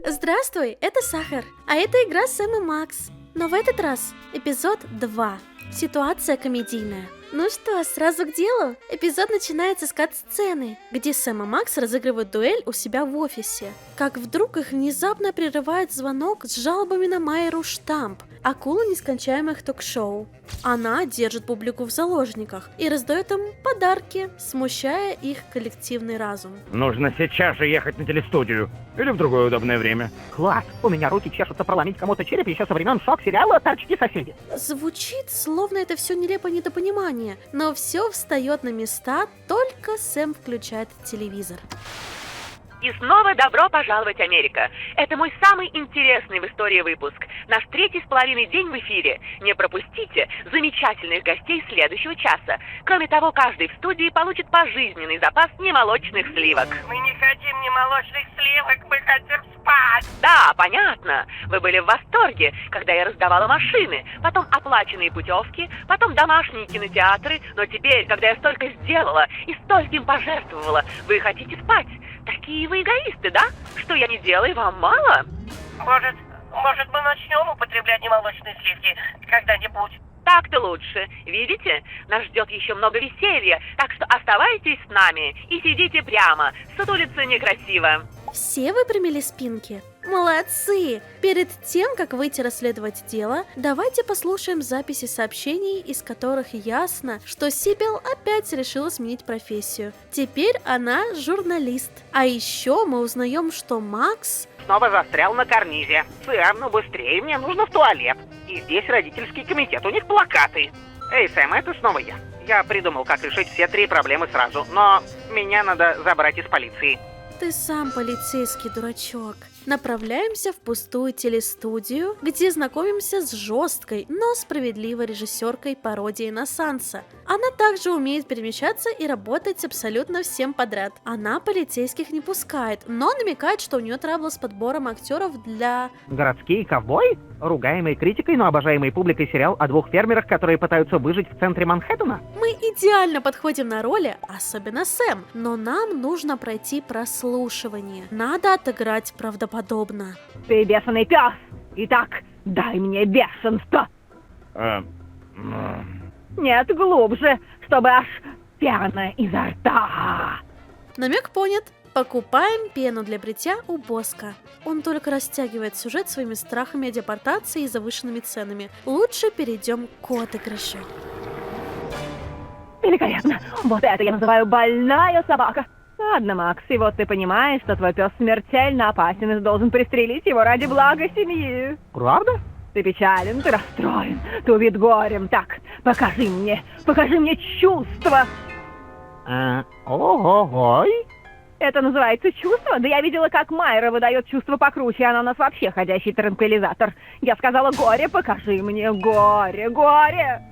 Здравствуй, это Сахар, а это игра Сэм и Макс. Но в этот раз эпизод 2. Ситуация комедийная. Ну что, сразу к делу? Эпизод начинается с кат-сцены, где Сэм и Макс разыгрывают дуэль у себя в офисе. Как вдруг их внезапно прерывает звонок с жалобами на Майру Штамп, акулу нескончаемых ток-шоу. Она держит публику в заложниках и раздает им подарки, смущая их коллективный разум. Нужно сейчас же ехать на телестудию. Или в другое удобное время. Класс! У меня руки чешутся проломить кому-то череп еще со времен шок-сериала «Торчки соседи». Звучит, словно это все нелепое недопонимание, но все встает на места, только Сэм включает телевизор. И снова добро пожаловать, Америка! Это мой самый интересный в истории выпуск. Наш 3,5 день в эфире. Не пропустите замечательных гостей следующего часа. Кроме того, каждый в студии получит пожизненный запас немолочных сливок. Мы не хотим немолочных сливок, мы хотим спать! Да, понятно. Вы были в восторге, когда я раздавала машины, потом оплаченные путевки, потом домашние кинотеатры, но теперь, когда я столько сделала и стольким пожертвовала, вы хотите спать? Такие вы эгоисты, да? Что я не делаю, вам мало? Может мы начнем употреблять немолочные сливки когда-нибудь? Так-то лучше. Видите? Нас ждет еще много веселья, так что оставайтесь с нами и сидите прямо. Сутулиться некрасиво. Все выпрямили спинки? Молодцы! Перед тем, как выйти расследовать дело, давайте послушаем записи сообщений, из которых ясно, что Сибил опять решила сменить профессию. Теперь она журналист. А еще мы узнаем, что Макс... Снова застрял на карнизе. Сэм, ну быстрее, мне нужно в туалет. И здесь родительский комитет, у них плакаты. Эй, Сэм, это снова я. Я придумал, как решить все 3 проблемы сразу, но меня надо забрать из полиции. Ты сам полицейский дурачок. Направляемся в пустую телестудию, где знакомимся с жесткой, но справедливой режиссеркой пародии на Санса. Она также умеет перемещаться и работать с абсолютно всем подряд. Она полицейских не пускает, но намекает, что у нее траблы с подбором актеров для... Городские ковбои? Ругаемый критикой, но обожаемый публикой сериал о 2 фермерах, которые пытаются выжить в центре Манхэттена? Мы идеально подходим на роли, особенно Сэм, но нам нужно пройти прослушивание. Надо отыграть правдоподобно. Ты бешеный пес! Итак, дай мне бешенство! Нет, глубже, чтобы аж пена изо рта! Намек понят. Покупаем пену для бритья у Боска. Он только растягивает сюжет своими страхами о депортации и завышенными ценами. Лучше перейдем к отыгрышу. Великолепно! Вот это я называю больная собака! Ладно, Макс, и вот ты понимаешь, что твой пес смертельно опасен и должен пристрелить его ради блага семьи. Правда? Ты печален, ты расстроен, ты убит горем. Так, покажи мне чувства! Ого-гой! Это называется чувство? Да я видела, как Майра выдает чувство покруче, она у нас вообще ходящий транквилизатор. Я сказала: горе, покажи мне горе, горе!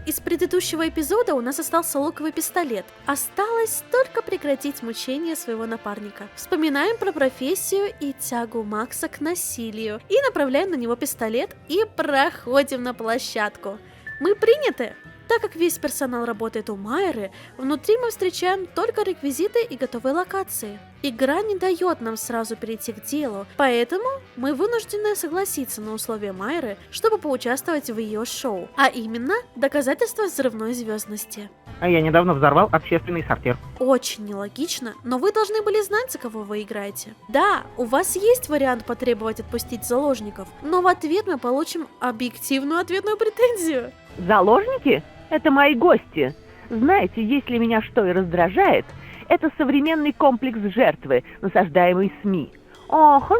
Из предыдущего эпизода у нас остался луковый пистолет. Осталось только прекратить мучения своего напарника. Вспоминаем про профессию и тягу Макса к насилию. И направляем на него пистолет и проходим на площадку. Мы приняты? Так как весь персонал работает у Майры, внутри мы встречаем только реквизиты и готовые локации. Игра не дает нам сразу перейти к делу, поэтому мы вынуждены согласиться на условия Майры, чтобы поучаствовать в ее шоу, а именно доказательство взрывной звездности. А я недавно взорвал общественный сортир. Очень нелогично, но вы должны были знать, за кого вы играете. Да, у вас есть вариант потребовать отпустить заложников, но в ответ мы получим объективную ответную претензию. Заложники? Это мои гости. Знаете, если меня что и раздражает, это современный комплекс жертвы, насаждаемый СМИ. Ох,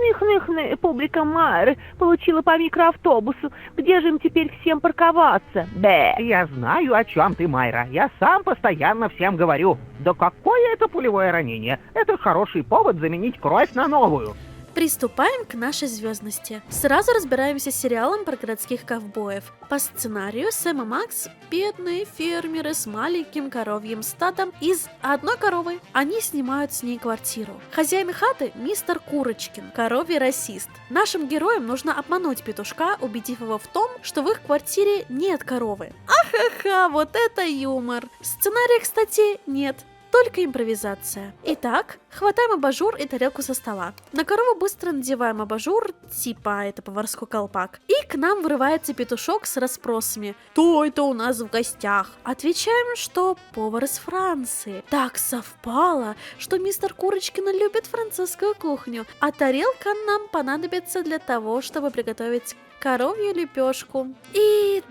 публика Майры получила по микроавтобусу. Где же им теперь всем парковаться? Бэ. Я знаю, о чем ты, Майра. Я сам постоянно всем говорю. Да какое это пулевое ранение? Это хороший повод заменить кровь на новую. Приступаем к нашей звездности. Сразу разбираемся с сериалом про городских ковбоев. По сценарию Сэм и Макс – бедные фермеры с маленьким коровьим стадом из одной коровы. Они снимают с ней квартиру. Хозяин хаты – мистер Курочкин, коровий расист. Нашим героям нужно обмануть петушка, убедив его в том, что в их квартире нет коровы. Ахаха, вот это юмор! Сценария, кстати, нет. только импровизация. Итак, хватаем абажур и тарелку со стола. На корову быстро надеваем абажур, типа это поварской колпак. И к нам вырывается петушок с расспросами. Кто это у нас в гостях? Отвечаем, что повар из Франции. Так совпало, что мистер Курочкин любит французскую кухню, а тарелка нам понадобится для того, чтобы приготовить коровью лепешку. И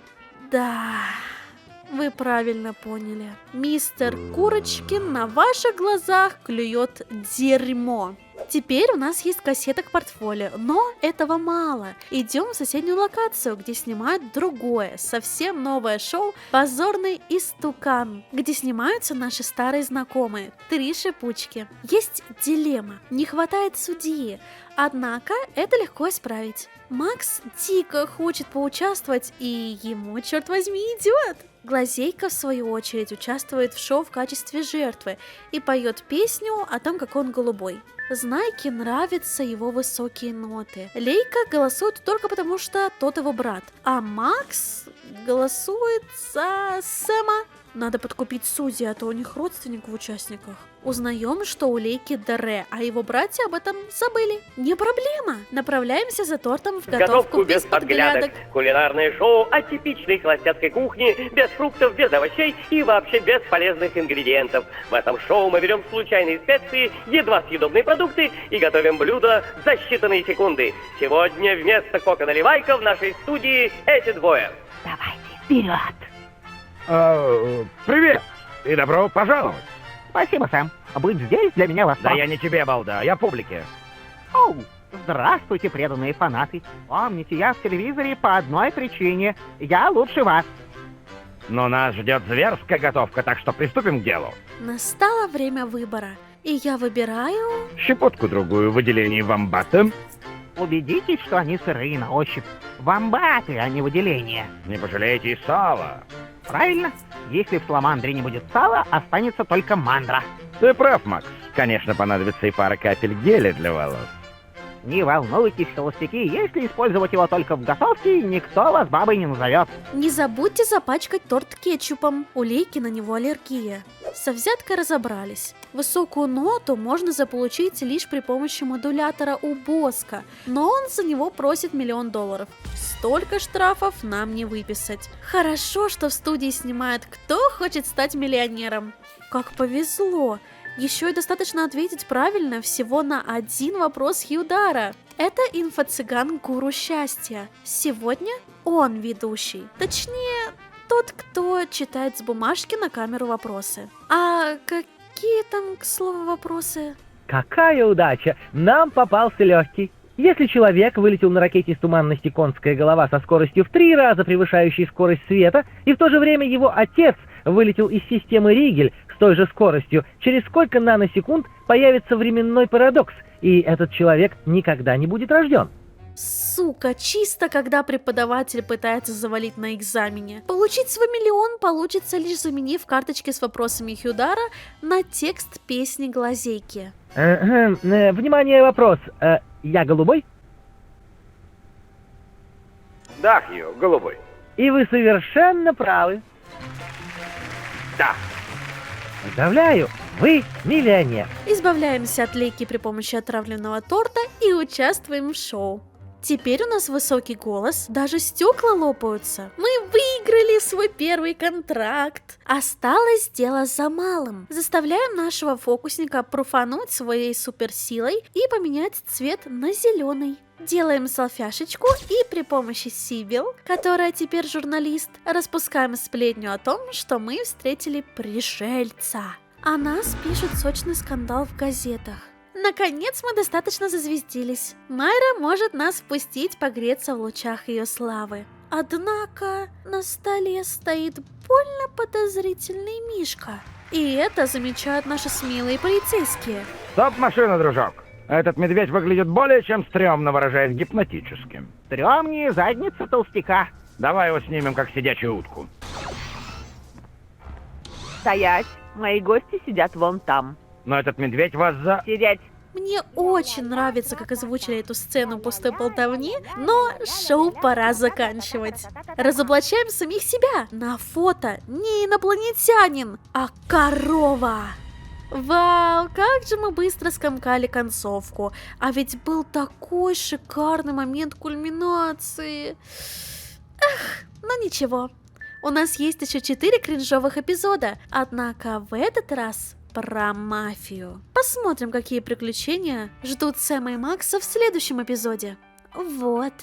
да... Вы правильно поняли. Мистер Курочкин на ваших глазах клюет дерьмо. Теперь у нас есть кассета к портфолио, но этого мало. Идем в соседнюю локацию, где снимают другое, совсем новое шоу «Позорный истукан», где снимаются наши старые знакомые, 3 шипучки. Есть дилемма, не хватает судьи, однако это легко исправить. Макс дико хочет поучаствовать, и ему, черт возьми, идет. Глазейка, в свою очередь, участвует в шоу в качестве жертвы и поет песню о том, какой он голубой. Знайке нравятся его высокие ноты. Лейка голосует только потому, что тот его брат. А Макс голосует за Сэма. Надо подкупить судьи, а то у них родственник в участниках. Узнаем, что у Лейки Даре, а его братья об этом забыли. Не проблема. Направляемся за тортом в готовку без подглядок. Кулинарное шоу о типичной холостяцкой кухне, без фруктов, без овощей и вообще без полезных ингредиентов. В этом шоу мы берем случайные специи, едва съедобные продукты и готовим блюда за считанные секунды. Сегодня вместо Кока-наливайка в нашей студии эти двое. Давайте, вперед! Привет и добро пожаловать. Спасибо, Сэм. Быть здесь для меня восторг. Да я не тебе, балда, я публике. Оу, здравствуйте, преданные фанаты. Помните, я в телевизоре по одной причине. Я лучше вас. Но нас ждет зверская готовка, так что приступим к делу. Настало время выбора, и я выбираю... Щепотку другую в выделении вамбата. Убедитесь, что они сырые на ощупь. Вамбаты, а не выделения. Не пожалейте и сала. Правильно? Если в саламандре не будет сала, останется только мандра. Ты прав, Макс. Конечно, понадобится и пара капель геля для волос. Не волнуйтесь, холостяки, если использовать его только в готовке, никто вас бабой не назовет. Не забудьте запачкать торт кетчупом. У Лейки на него аллергия. Со взяткой разобрались. Высокую ноту можно заполучить лишь при помощи модулятора у Боска, но он за него просит $1 000 000. Столько штрафов нам не выписать. Хорошо, что в студии снимают «Кто хочет стать миллионером?». Как повезло. Еще и достаточно ответить правильно всего на 1 вопрос Хьюдара. Это инфо-цыган Гуру Счастья. Сегодня он ведущий. Точнее, тот, кто читает с бумажки на камеру вопросы. А какие там, к слову, вопросы? Какая удача! Нам попался легкий. Если человек вылетел на ракете из туманности конская голова со скоростью в 3 раза превышающей скорость света, и в то же время его отец вылетел из системы Ригель с той же скоростью, через сколько наносекунд появится временной парадокс, и этот человек никогда не будет рожден? Сука, чисто когда преподаватель пытается завалить на экзамене. Получить свой миллион получится, лишь заменив карточки с вопросами Хьюдара на текст песни Глазейки. Внимание, вопрос. Я голубой? Да, Хью, голубой. И вы совершенно правы. Да. Поздравляю, вы миллионер. Избавляемся от Лейки при помощи отравленного торта и участвуем в шоу. Теперь у нас высокий голос, даже стекла лопаются. Мы выиграли свой первый контракт. Осталось дело за малым. Заставляем нашего фокусника профануть своей суперсилой и поменять цвет на зеленый. Делаем салфяшечку и при помощи Сибил, которая теперь журналист, распускаем сплетню о том, что мы встретили пришельца. О нас пишут сочный скандал в газетах. Наконец мы достаточно зазвездились. Майра может нас впустить погреться в лучах ее славы. Однако на столе стоит больно подозрительный Мишка. И это замечают наши смелые полицейские. Стоп, машина, дружок. Этот медведь выглядит более чем стрёмно, выражаясь гипнотически. Стрёмнее задница толстяка. Давай его снимем, как сидячую утку. Стоять. Мои гости сидят вон там. Но этот медведь вас Сидеть. Мне очень нравится, как озвучили эту сцену пустой болтовни, но шоу пора заканчивать. Разоблачаем самих себя. На фото не инопланетянин, а корова. Вау, как же мы быстро скомкали концовку. А ведь был такой шикарный момент кульминации. Эх, ну ничего. У нас есть еще 4 кринжовых эпизода. Однако в этот раз про мафию. Посмотрим, какие приключения ждут Сэма и Макса в следующем эпизоде. Вот.